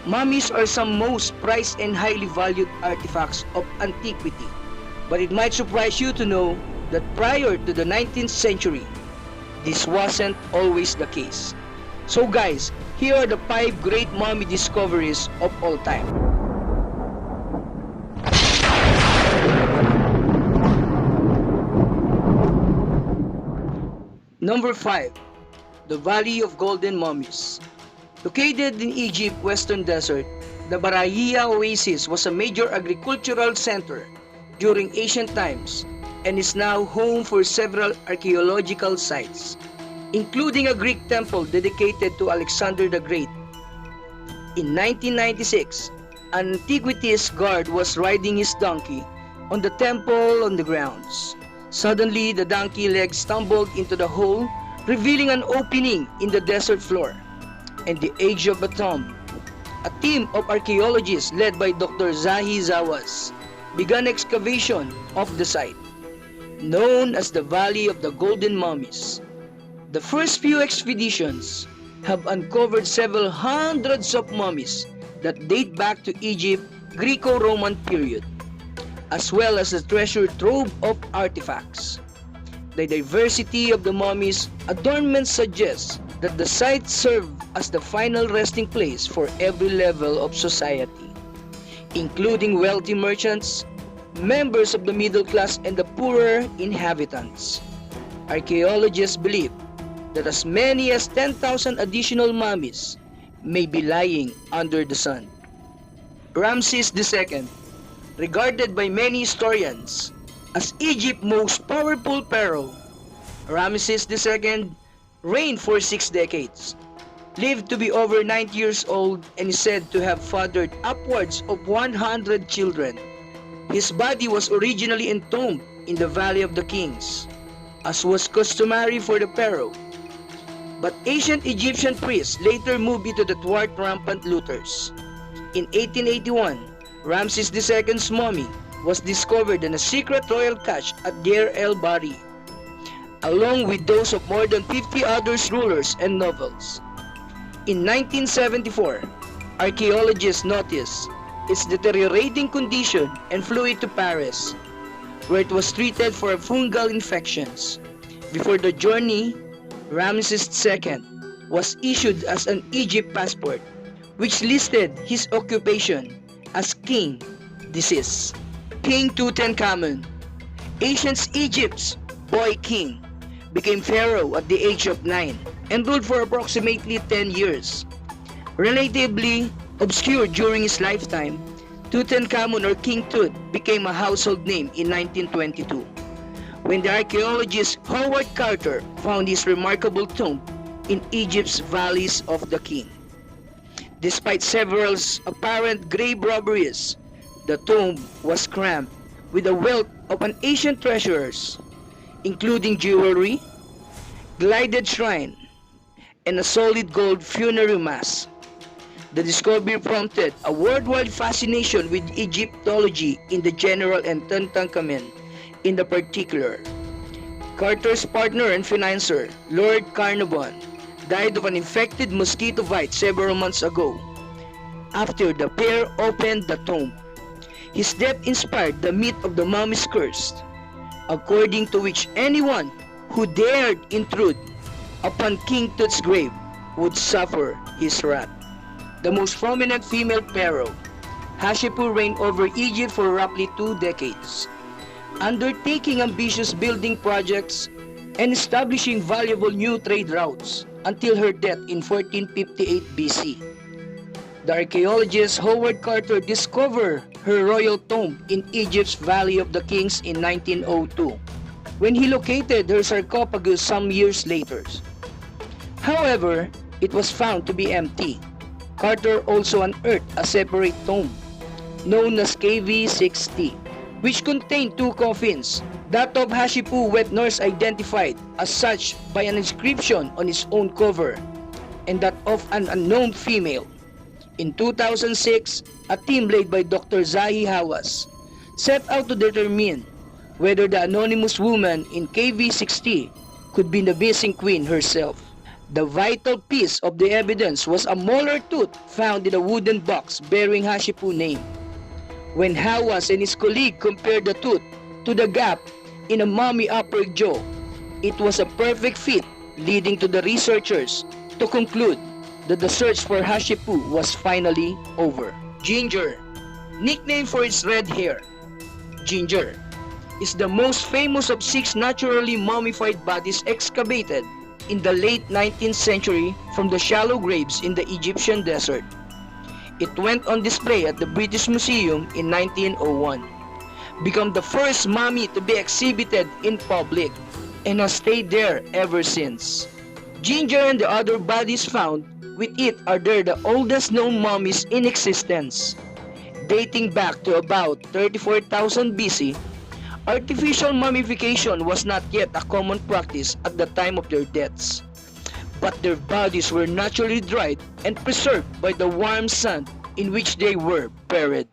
Mummies are some most prized and highly valued artifacts of antiquity. But it might surprise you to know that prior to the 19th century, this wasn't always the case. So guys, here are the 5 great mummy discoveries of all time. Number 5. The Valley of Golden Mummies. Located in Egypt's western desert, the Barahia Oasis was a major agricultural center during ancient times and is now home for several archaeological sites, including a Greek temple dedicated to Alexander the Great. In 1996, an antiquities guard was riding his donkey on the temple on the grounds. Suddenly, the donkey leg stumbled into the hole, revealing an opening in the desert floor and the edge of a tomb. A team of archaeologists led by Dr. Zahi Hawass began excavation of the site, known as the Valley of the Golden Mummies. The first few expeditions have uncovered several hundreds of mummies that date back to Egypt Greco-Roman period, as well as a treasure trove of artifacts. The diversity of the mummies' adornments suggests that the site served as the final resting place for every level of society, including wealthy merchants, members of the middle class, and the poorer inhabitants. Archaeologists believe that as many as 10,000 additional mummies may be lying under the sand. Ramses II, regarded by many historians as Egypt's most powerful pharaoh, Ramses II reigned for 6 decades, lived to be over 90 years old, and is said to have fathered upwards of 100 children. His body was originally entombed in the Valley of the Kings, as was customary for the pharaoh. But ancient Egyptian priests later moved it to the thwart rampant looters. In 1881, Ramses II's mummy was discovered in a secret royal cache at Deir el-Bahari, along with those of more than 50 other rulers and nobles. In 1974, archaeologists noticed its deteriorating condition and flew it to Paris, where it was treated for fungal infections. Before the journey, Ramses II was issued as an Egypt passport, which listed his occupation as king, deceased. King Tutankhamun, ancient Egypt's boy king, became pharaoh at the age of 9 and ruled for approximately 10 years. Relatively obscure during his lifetime, Tutankhamun or King Tut became a household name in 1922, when the archaeologist Howard Carter found his remarkable tomb in Egypt's Valleys of the King. Despite several apparent grave robberies, the tomb was crammed with a wealth of an ancient treasures, including jewelry, gilded shrine, and a solid gold funerary mass. The discovery prompted a worldwide fascination with Egyptology in the general and Tutankhamun in the particular. Carter's partner and financier, Lord Carnarvon, died of an infected mosquito bite several months ago, after the pair opened the tomb. His death inspired the myth of the mummy's curse, according to which anyone who dared intrude upon King Tut's grave would suffer his wrath. The most prominent female pharaoh, Hatshepsut, reigned over Egypt for roughly 2 decades, undertaking ambitious building projects and establishing valuable new trade routes until her death in 1458 BC. The archaeologist Howard Carter discovered her royal tomb in Egypt's Valley of the Kings in 1902, when he located her sarcophagus some years later. However, it was found to be empty. Carter also unearthed a separate tomb, known as KV-6T, which contained 2 coffins, that of Hatshepsut with nurse identified as such by an inscription on its own cover, and that of an unknown female. In 2006, a team led by Dr. Zahi Hawass set out to determine whether the anonymous woman in KV-6T could be the missing queen herself. The vital piece of the evidence was a molar tooth found in a wooden box bearing Hashipu's name. When Hawass and his colleague compared the tooth to the gap in a mummy upper jaw, it was a perfect fit, leading to the researchers to conclude that the search for Hashipu was finally over. Ginger, nicknamed for its red hair. Ginger is the most famous of 6 naturally mummified bodies excavated in the late 19th century from the shallow graves in the Egyptian desert. It went on display at the British Museum in 1901, became the first mummy to be exhibited in public, and has stayed there ever since. Ginger and the other bodies found with it are the oldest known mummies in existence. Dating back to about 34,000 BC, artificial mummification was not yet a common practice at the time of their deaths, but their bodies were naturally dried and preserved by the warm sand in which they were buried.